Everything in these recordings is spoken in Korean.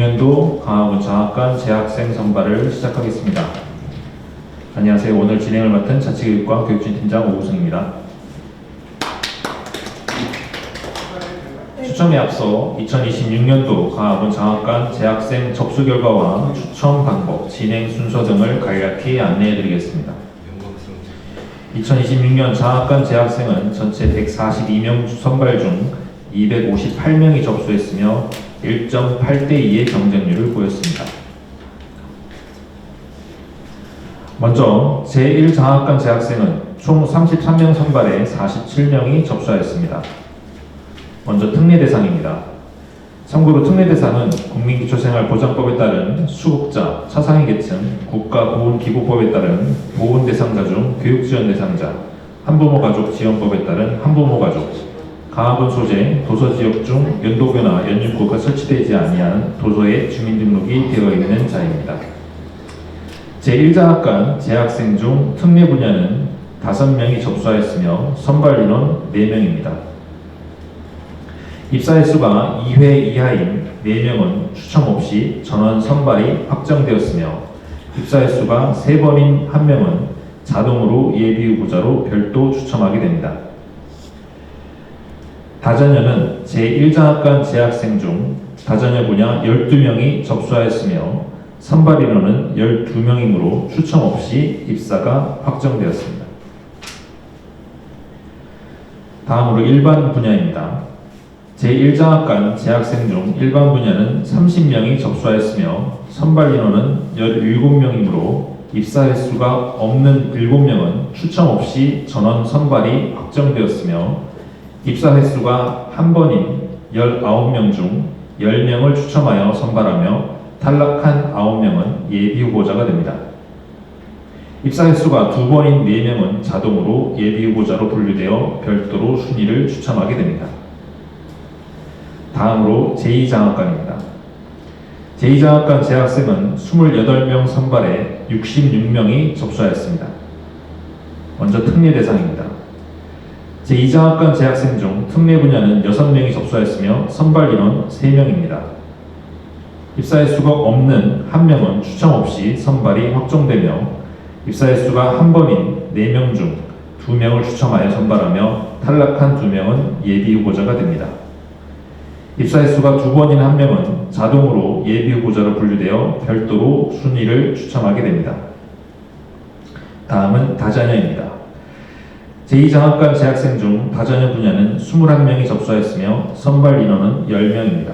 2026년도 강화군 장학관 재학생 선발을 시작하겠습니다. 안녕하세요. 오늘 진행을 맡은 자치교육과 교육진팀장 오우승입니다. 추첨에 앞서 2026년도 강화군 장학관 재학생 접수 결과와 추첨 방법, 진행 순서 등을 간략히 안내해드리겠습니다. 2026년 장학관 재학생은 전체 142명 선발 중 258명이 접수했으며 1.8대2의 경쟁률을 보였습니다. 먼저 제1장학관 재학생은 총 33명 선발에 47명이 접수하였습니다. 먼저 특례 대상입니다. 참고로 특례 대상은 국민기초생활보장법에 따른 수급자, 차상위 계층, 국가보훈기부법에 따른 보훈 대상자 중 교육지원 대상자, 한부모 가족 지원법에 따른 한부모 가족, 강화군 소재, 도서지역 중 연도교나 연육구가 설치되지 아니한 도서에 주민등록이 되어 있는 자입니다. 제1장학관 재학생 중 특례 분야는 5명이 접수하였으며 선발 인원 4명입니다. 입사 횟수가 2회 이하인 4명은 추첨 없이 전원 선발이 확정되었으며 입사 횟수가 3번인 1명은 자동으로 예비후보자로 별도 추첨하게 됩니다. 다자녀는 제1장학관 재학생 중 다자녀 분야 12명이 접수하였으며 선발 인원은 12명이므로 추첨 없이 입사가 확정되었습니다. 다음으로 일반 분야입니다. 제1장학관 재학생 중 일반 분야는 30명이 접수하였으며 선발 인원은 17명이므로 입사 횟수가 없는 7명은 추첨 없이 전원 선발이 확정되었으며 입사 횟수가 한 번인 19명 중 10명을 추첨하여 선발하며 탈락한 9명은 예비후보자가 됩니다. 입사 횟수가 2번인 4명은 자동으로 예비후보자로 분류되어 별도로 순위를 추첨하게 됩니다. 다음으로 제2장학관입니다. 제2장학관 재학생은 28명 선발에 66명이 접수하였습니다. 먼저 특례 대상입니다. 제2장학관 재학생 중 특례 분야는 6명이 접수하였으며 선발 인원 3명입니다. 입사 횟수가 없는 1명은 추첨 없이 선발이 확정되며 입사 횟수가 한 번인 4명 중 2명을 추첨하여 선발하며 탈락한 2명은 예비후보자가 됩니다. 입사 횟수가 2번인 1명은 자동으로 예비후보자로 분류되어 별도로 순위를 추첨하게 됩니다. 다음은 다자녀입니다. 제2장학관 재학생 중 다자녀 분야는 21명이 접수하였으며 선발 인원은 10명입니다.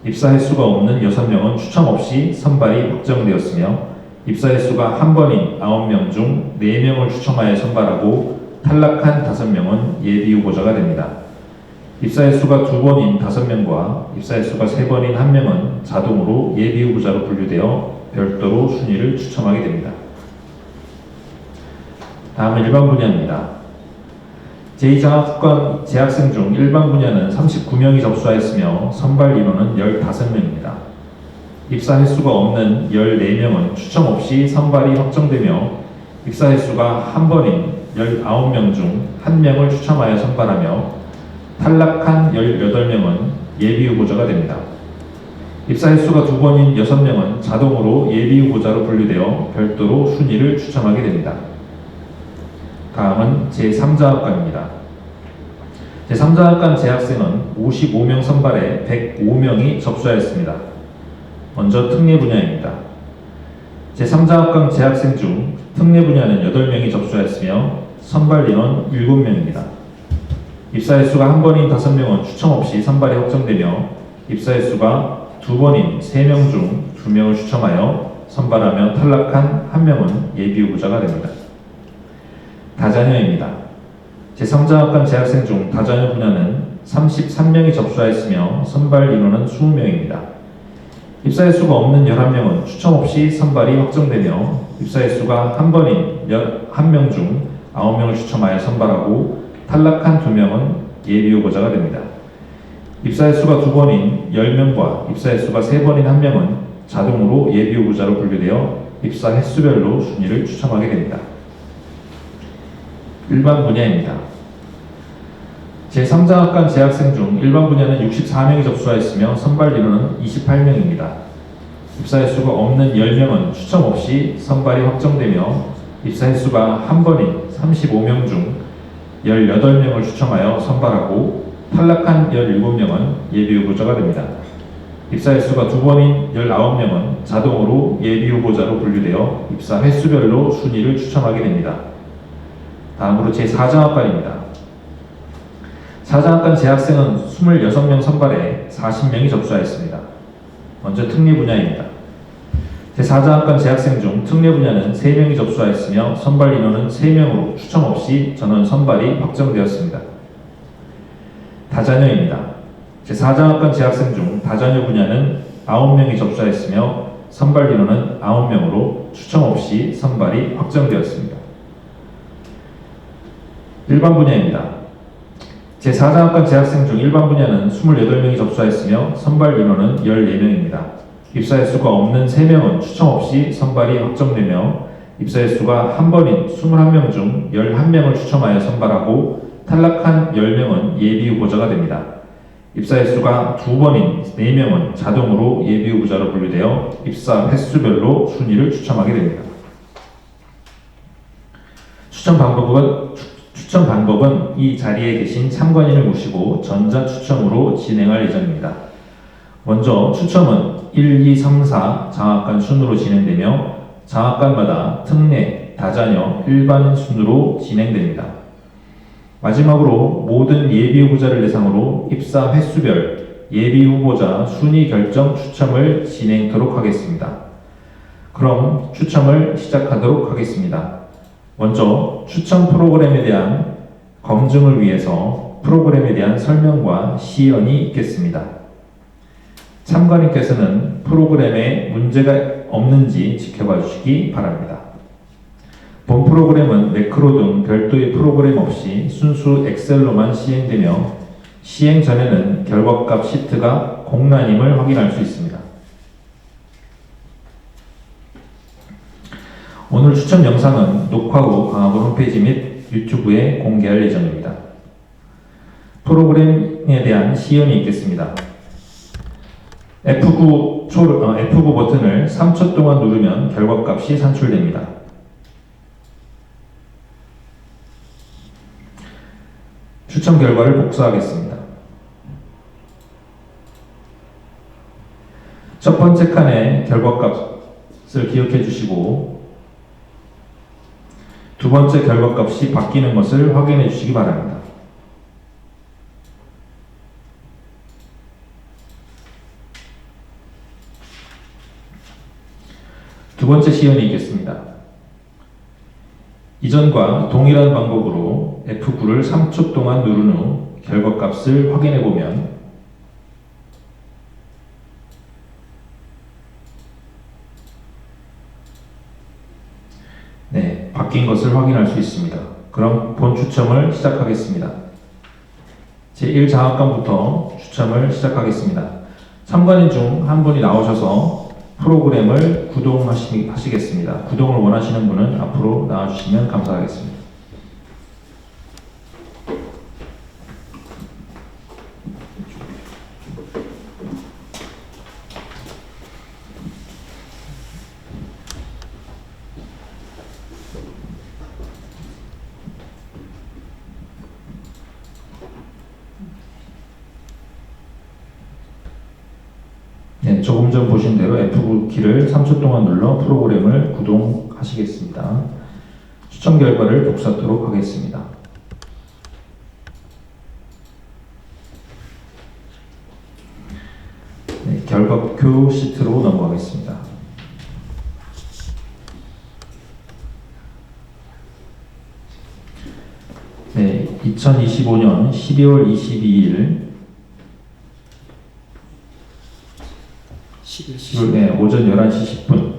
입사 횟수가 없는 6명은 추첨 없이 선발이 확정되었으며 입사 횟수가 한 번인 9명 중 4명을 추첨하여 선발하고 탈락한 5명은 예비후보자가 됩니다. 입사 횟수가 2번인 5명과 입사 횟수가 3번인 1명은 자동으로 예비후보자로 분류되어 별도로 순위를 추첨하게 됩니다. 다음은 일반 분야입니다. 제2장학관 재학생 중 일반 분야는 39명이 접수하였으며 선발 인원은 15명입니다. 입사 횟수가 없는 14명은 추첨 없이 선발이 확정되며 입사 횟수가 한 번인 19명 중 1명을 추첨하여 선발하며 탈락한 18명은 예비후보자가 됩니다. 입사 횟수가 2번인 6명은 자동으로 예비후보자로 분류되어 별도로 순위를 추첨하게 됩니다. 다음은 제3장학관입니다. 제3장학관 재학생은 55명 선발에 105명이 접수하였습니다. 먼저 특례 분야입니다. 제3장학관 재학생 중 특례 분야는 8명이 접수하였으며 선발 인원 7명입니다. 입사 횟수가 한 번인 5명은 추첨 없이 선발이 확정되며 입사 횟수가 2번인 3명 중 2명을 추첨하여 선발하며 탈락한 1명은 예비후보자가 됩니다. 다자녀입니다. 제3장학관 재학생 중 다자녀 분야는 33명이 접수하였으며 선발 인원은 20명입니다. 입사 횟수가 없는 11명은 추첨 없이 선발이 확정되며 입사 횟수가 한 번인 11명 중 9명을 추첨하여 선발하고 탈락한 2명은 예비후보자가 됩니다. 입사 횟수가 2번인 10명과 입사 횟수가 3번인 1명은 자동으로 예비후보자로 분류되어 입사 횟수별로 순위를 추첨하게 됩니다. 일반 분야입니다. 제3장학관 재학생 중 일반 분야는 64명이 접수하였으며 선발 인원은 28명입니다. 입사 횟수가 없는 10명은 추첨 없이 선발이 확정되며 입사 횟수가 한 번인 35명 중 18명을 추첨하여 선발하고 탈락한 17명은 예비 후보자가 됩니다. 입사 횟수가 두 번인 19명은 자동으로 예비 후보자로 분류되어 입사 횟수별로 순위를 추첨하게 됩니다. 다음으로 제4장학관입니다. 4장학관 재학생은 26명 선발에 40명이 접수하였습니다. 먼저 특례 분야입니다. 제4장학관 재학생 중 특례 분야는 3명이 접수하였으며 선발 인원은 3명으로 추첨 없이 전원 선발이 확정되었습니다. 다자녀입니다. 제4장학관 재학생 중 다자녀 분야는 9명이 접수하였으며 선발 인원은 9명으로 추첨 없이 선발이 확정되었습니다. 일반 분야입니다. 제4장학관 재학생 중 일반 분야는 28명이 접수하였으며 선발 인원은 14명입니다. 입사 횟수가 없는 3명은 추첨 없이 선발이 확정되며 입사 횟수가 한 번인 21명 중 11명을 추첨하여 선발하고 탈락한 10명은 예비 후보자가 됩니다. 입사 횟수가 두 번인 4명은 자동으로 예비 후보자로 분류되어 입사 횟수별로 순위를 추첨하게 됩니다. 추첨 방법은 이 자리에 계신 참관인을 모시고 전자 추첨으로 진행할 예정입니다. 먼저 추첨은 1, 2, 3, 4 장학관 순으로 진행되며 장학관마다 특례, 다자녀, 일반인 순으로 진행됩니다. 마지막으로 모든 예비 후보자를 대상으로 입사 횟수별 예비 후보자 순위 결정 추첨을 진행토록 하겠습니다. 그럼 추첨을 시작하도록 하겠습니다. 먼저 추첨 프로그램에 대한 검증을 위해서 프로그램에 대한 설명과 시연이 있겠습니다. 참관인께서는 프로그램에 문제가 없는지 지켜봐 주시기 바랍니다. 본 프로그램은 매크로 등 별도의 프로그램 없이 순수 엑셀로만 시행되며 시행 전에는 결과값 시트가 공란임을 확인할 수 있습니다. 오늘 추첨 영상은 녹화 후 강학원 홈페이지 및 유튜브에 공개할 예정입니다. 프로그램에 대한 시연이 있겠습니다. F9 버튼을 3초 동안 누르면 결과값이 산출됩니다. 추첨 결과를 복사하겠습니다. 첫 번째 칸의 결과값을 기억해 주시고 두 번째 결과값이 바뀌는 것을 확인해 주시기 바랍니다. 두 번째 시연이 있겠습니다. 이전과 동일한 방법으로 F9를 3초 동안 누른 후 결과값을 확인해 보면 바뀐 것을 확인할 수 있습니다. 그럼 본 추첨을 시작하겠습니다. 제1장학관부터 추첨을 시작하겠습니다. 참관인 중 한 분이 나오셔서 프로그램을 구동하시겠습니다. 구동을 원하시는 분은 앞으로 나와주시면 감사하겠습니다. 조금 전 보신 대로 F9 키를 3초 동안 눌러 프로그램을 구동하시겠습니다. 추첨 결과를 복사하도록 하겠습니다. 결과표 시트로 넘어가겠습니다. 네, 2025년 12월 22일 오전 11시 10분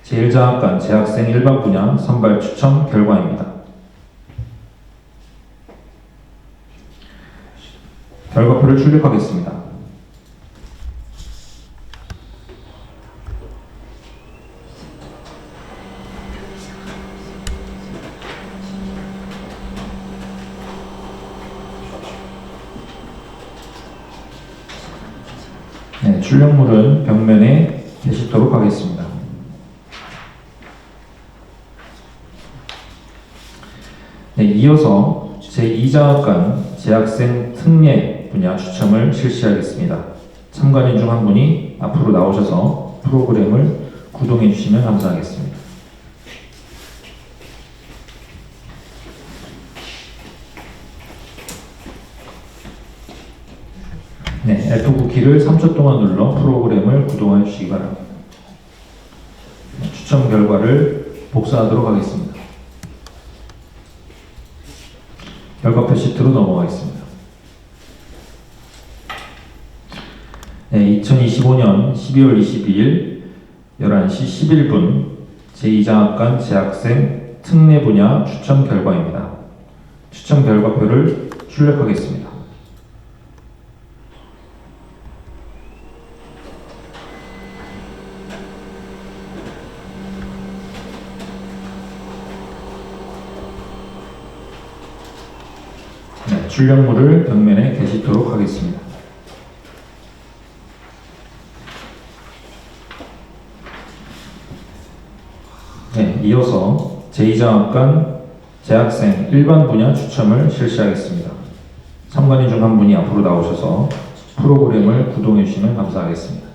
제1장학관 재학생 일반 분야 선발 추첨 결과입니다. 결과표를 출력하겠습니다. 네, 출력물은 벽면에 게시토록 하겠습니다. 네, 이어서 제2장학관 재학생 특례 분야 추첨을 실시하겠습니다. 참관인 중 한 분이 앞으로 나오셔서 프로그램을 구동해 주시면 감사하겠습니다. 네, F9 키를 3초 동안 눌러 프로그램을 구동해 주시기 바랍니다. 네, 추첨 결과를 복사하도록 하겠습니다. 결과표 시트로 넘어가겠습니다. 네, 2025년 12월 22일 11시 11분 제2장학관 재학생 특례 분야 추첨 결과입니다. 추첨 결과표를 출력하겠습니다. 네, 출력물을 벽면에 게시토록 하겠습니다. 네, 이어서 제2장학관 재학생 일반 분야 추첨을 실시하겠습니다. 참관인 중 한 분이 앞으로 나오셔서 프로그램을 구동해 주시면 감사하겠습니다.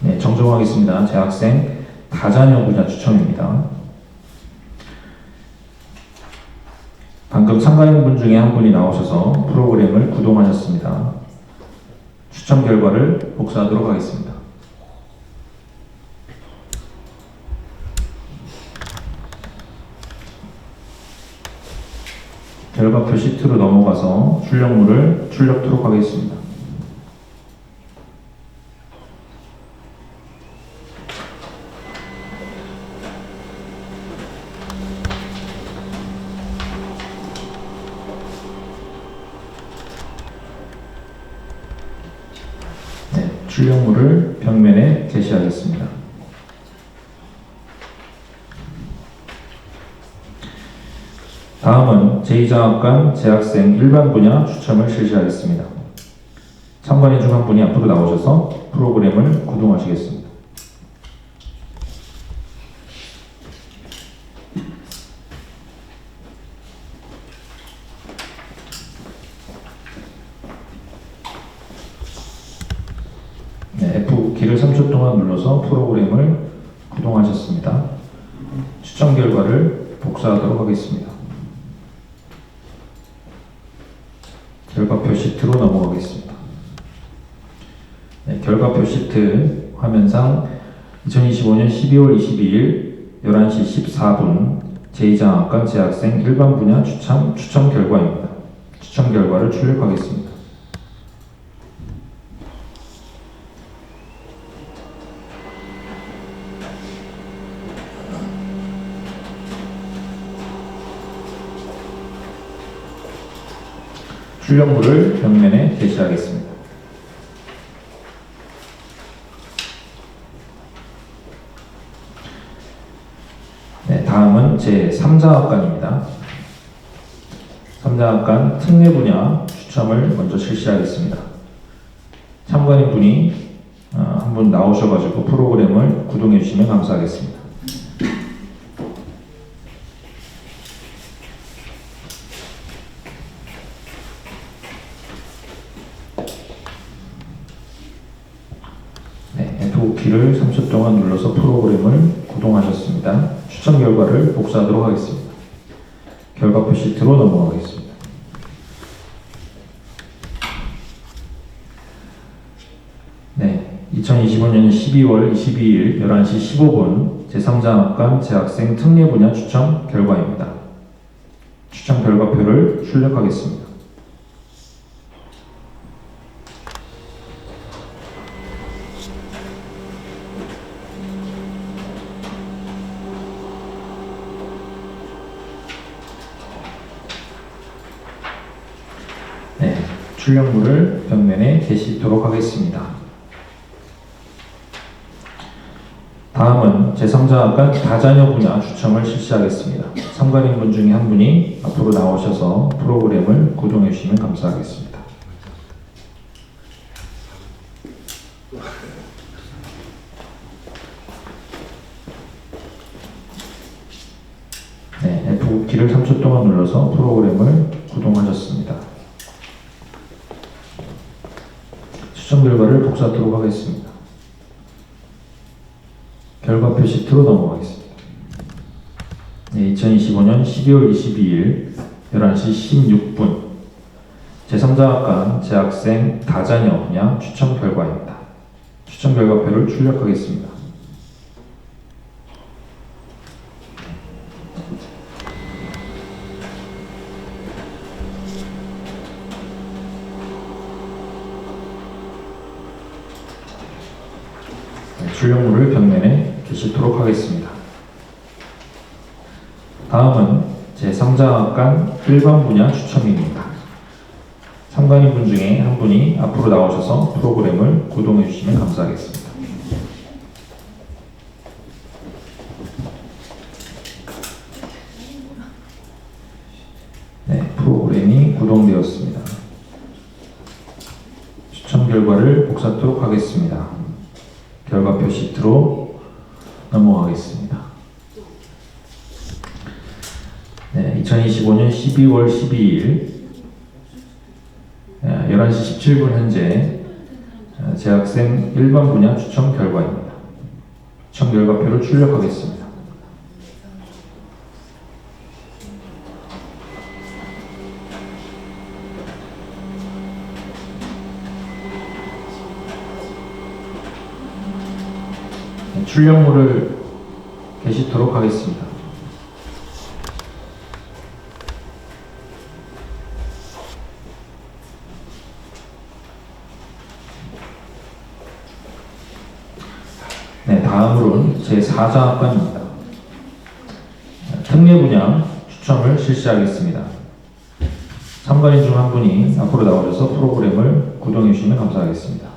네, 정정하겠습니다. 재학생 다자녀 분야 추첨입니다. 방금 참가인 분 중에 한 분이 나오셔서 프로그램을 구동하셨습니다. 추첨 결과를 복사하도록 하겠습니다. 결과표 시트로 넘어가서 출력물을 출력토록 하겠습니다. 네, 출력물을 벽면에 게시하겠습니다. 다음은 제2장학관 재학생 일반 분야 추첨을 실시하겠습니다. 참관인 중 한 분이 앞으로 나오셔서 프로그램을 구동하시겠습니다. 네, F9키를 3초 동안 눌러서 프로그램을 구동하셨습니다. 추첨 결과를 복사하도록 하겠습니다. 결과표 시트로 넘어가겠습니다. 네, 결과표 시트 화면상 2025년 12월 22일 11시 14분 제2장학관 재학생 일반 분야 추첨 결과입니다. 추첨 결과를 출력하겠습니다. 출력물을 벽면에 게시하겠습니다. 네, 다음은 제3장학관입니다. 3장학관 특례 분야 추첨을 먼저 실시하겠습니다. 참관인 분이 한 분 나오셔가지고 프로그램을 구동해 주시면 감사하겠습니다. F9키를 3초 동안 눌러서 프로그램을 구동하셨습니다. 추첨 결과를 복사하도록 하겠습니다. 결과표 시트로 넘어가겠습니다. 네, 2025년 12월 22일 11시 15분 제3장학관 재학생 특례 분야 추첨 결과입니다. 추첨 결과표를 출력하겠습니다. 출력물을 벽면에 게시토록 하겠습니다. 다음은 제3자학 간 다자녀 분야 추첨을 실시하겠습니다. 참관인분 중에 한 분이 앞으로 나오셔서 프로그램을 구동해 주시면 감사하겠습니다. 네, F키를 3초 동안 눌러서 프로그램을 구동하셨습니다. 추첨 결과를 복사하도록 하겠습니다. 결과표 시트로 넘어가겠습니다. 네, 2025년 12월 22일 11시 16분 제3자학과 재학생 다자녀 분야 추첨 결과입니다. 추첨 결과표를 출력하겠습니다. 네, 출력물을 벽면에 게시토록 하겠습니다. 다음은 제3자학 간 일반 분야 추첨입니다. 참관인분 중에 한 분이 앞으로 나오셔서 프로그램을 구동해 주시면 감사하겠습니다. 네, 프로그램이 구동되었습니다. 추첨 결과를 복사하도록 하겠습니다. 결과표 시트로 넘어가겠습니다. 네, 2025년 12월 12일 11시 17분 현재 재학생 일반 분야 추첨 결과입니다. 추첨 결과표를 출력하겠습니다. 출력물을 게시토록 하겠습니다. 네, 다음으로는 제4자학과입니다. 특례 분야 추첨을 실시하겠습니다. 참관인 중 한 분이 앞으로 나오셔서 프로그램을 구동해 주시면 감사하겠습니다.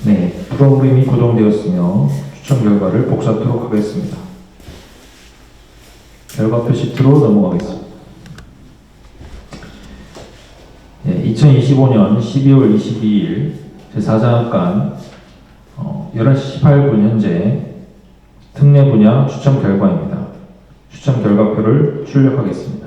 네, 프로그램이 구동되었으며 추첨 결과를 복사하도록 하겠습니다. 결과표 시트로 넘어가겠습니다. 네, 2025년 12월 22일 제4자학관 11시 18분 현재 특례 분야 추첨 결과입니다. 추첨 결과표를 출력하겠습니다.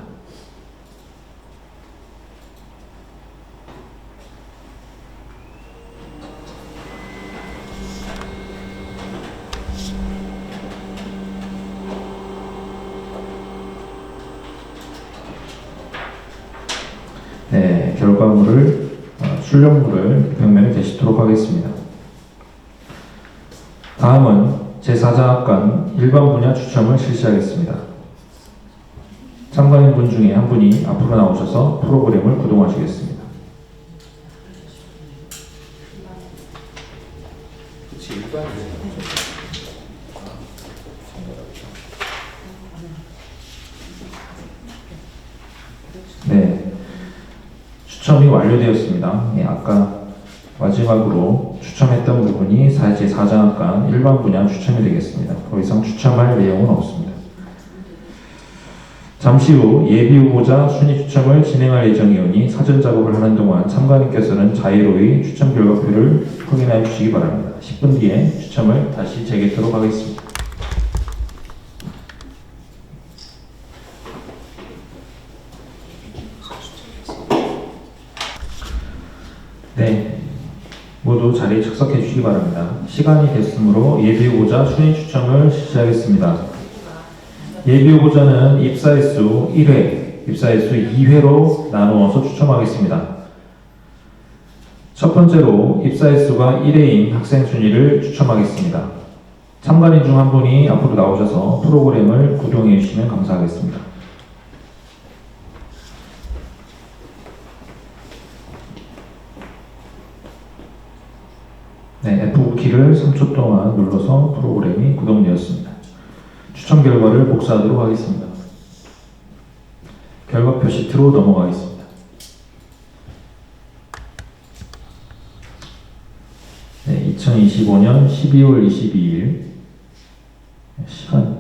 네, 출력물을 벽면에 게시토록 하겠습니다. 다음은 제4자학관 일반 분야 추첨을 실시하겠습니다. 참관인분 중에 한 분이 앞으로 나오셔서 프로그램을 구동하시겠습니다. 네, 추첨이 완료되었습니다. 네, 아까 마지막으로 추첨했던 부분이 제4자학관 일반 분야 추첨이 되겠습니다. 더 이상 추첨할 내용은 없습니다. 잠시 후 예비 후보자 순위 추첨을 진행할 예정이오니 사전 작업을 하는 동안 참관인께서는 자유로이 추첨 결과표를 확인해 주시기 바랍니다. 10분 뒤에 추첨을 다시 재개토록 하겠습니다. 네, 모두 자리에 착석해 주시기 바랍니다. 시간이 됐으므로 예비 후보자 순위 추첨을 실시하겠습니다. 예비 후보자는 입사횟수 1회, 입사횟수 2회로 나누어서 추첨하겠습니다. 첫 번째로 입사횟수가 1회인 학생 순위를 추첨하겠습니다. 참관인 중 한 분이 앞으로 나오셔서 프로그램을 구동해 주시면 감사하겠습니다. 네, F키를 3초 동안 눌러서 프로그램이 구동되었습니다. 추첨 결과를 복사하도록 하겠습니다. 결과표 시트로 넘어가겠습니다. 네, 2025년 12월 22일 시간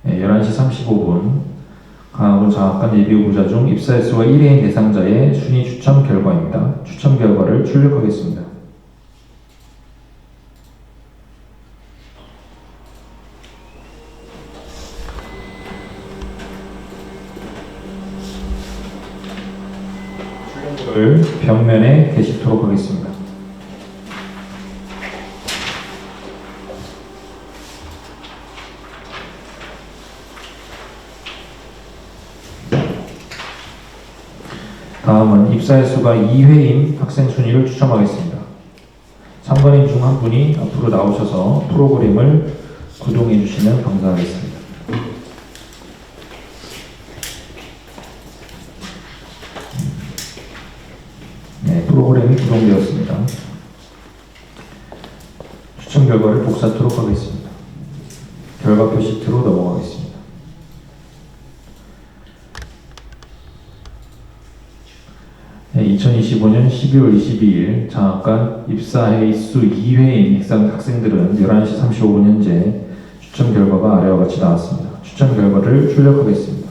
11시 35분 강화군 장학관 예비 후보자 중 입사 횟수가 1회인 대상자의 순위 추첨 결과입니다. 추첨 결과를 출력하겠습니다. 출력물을 벽면에 게시토록 하겠습니다. 다음은 입사 횟수가 2회인 학생 순위를 추첨하겠습니다. 참관인 중 한 분이 앞으로 나오셔서 프로그램을 구동해 주시면 감사하겠습니다. 네, 프로그램이 구동되었습니다. 추첨 결과를 복사하도록 하겠습니다. 결과표 시트로 넘어가겠습니다. 네, 2025년 12월 22일 장학관 입사 횟수 2회인 학생들은 11시 35분 현재 추첨 결과가 아래와 같이 나왔습니다. 추첨 결과를 출력하겠습니다.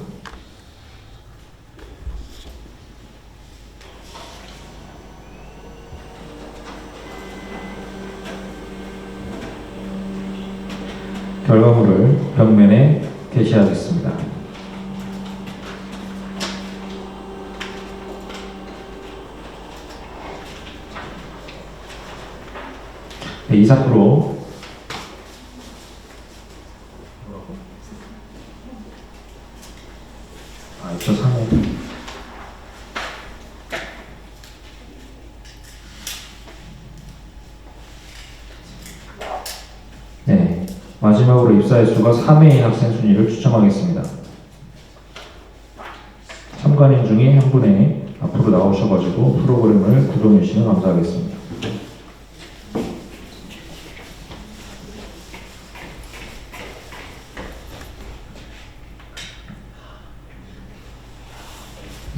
결과물을 벽면에 게시하겠습니다. 네, 이상으로 저 상호 네, 마지막으로 입사 횟수가 3회인 학생 순위를 추첨하겠습니다. 참관인 중에 한 분의 앞으로 나오셔가지고 프로그램을 구동해 주시면 감사하겠습니다.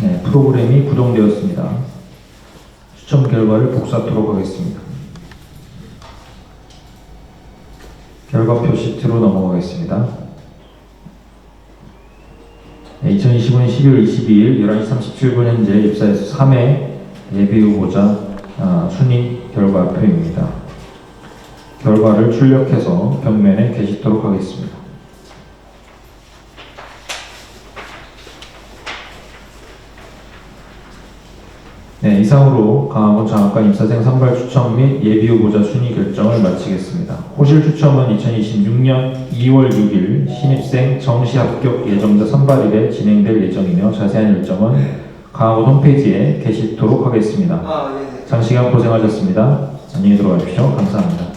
네, 프로그램이 구동되었습니다. 추첨 결과를 복사하도록 하겠습니다. 결과표 시트로 넘어가겠습니다. 네, 2025년 12월 22일 11시 37분 현재 입사해서 3회 예비 후보자 순위 결과표입니다. 결과를 출력해서 벽면에 게시토록 하겠습니다. 네, 이상으로 강화군 장학관 입사생 선발 추첨 및 예비 후보자 순위 결정을 마치겠습니다. 호실 추첨은 2026년 2월 6일 신입생 정시 합격 예정자 선발일에 진행될 예정이며 자세한 일정은 강화군 홈페이지에 게시토록 하겠습니다. 장시간 고생하셨습니다. 안녕히 들어가십시오. 감사합니다.